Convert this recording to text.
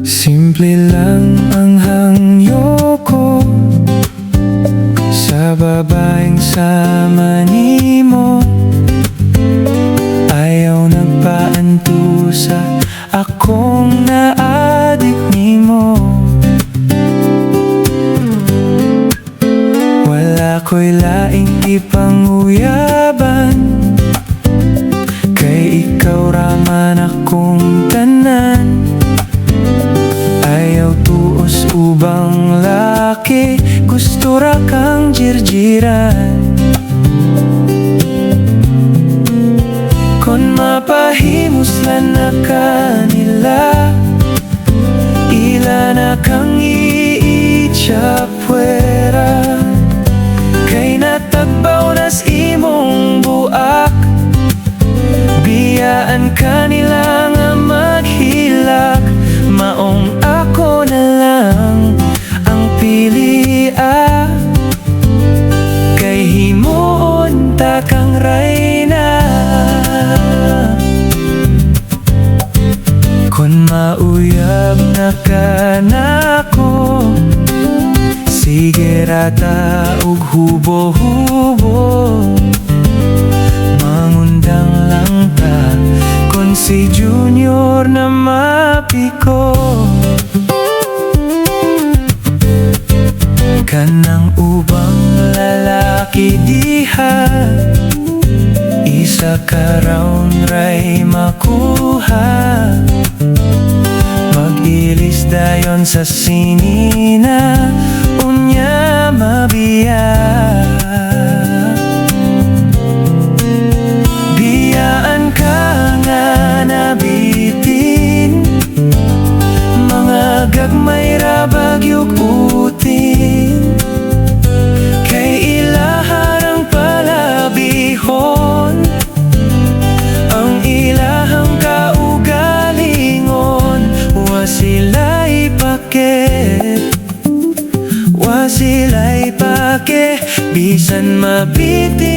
Simple lang ang hangyo ko sa babaeng sama nimo. Ayaw nagpaantusa akong naadik nimo. Wala ko'y laing ipanguyaban, kay ikaw raman akong tanan. Ayaw tuos ubang laki, gusto ra kang Jerjeran. Kon mapahimuslan na kanila, ila na kang iitsa puwera. Kay natagbaw nas imong buak, biyaan kanila nga maghilak. Maong ako na lang ang pilia, kay himuon ta kang rayna. Kon mauyab na ka nako, sige rata ug hubo-hubo. Mangundang lang ta kon si Junior na mapiko. Kanang ubang lalaki diha, isa ka round ray makuha. Mag-ilis dayon sa sinina, unya mabiya. Biyaan ka nga nabitin, mga gagmay ra bagyog utin. Kay ilahang palabihon ang ilahang kaugalingon. Wa sila'y pake, wa sila'y pake, bisan mabitin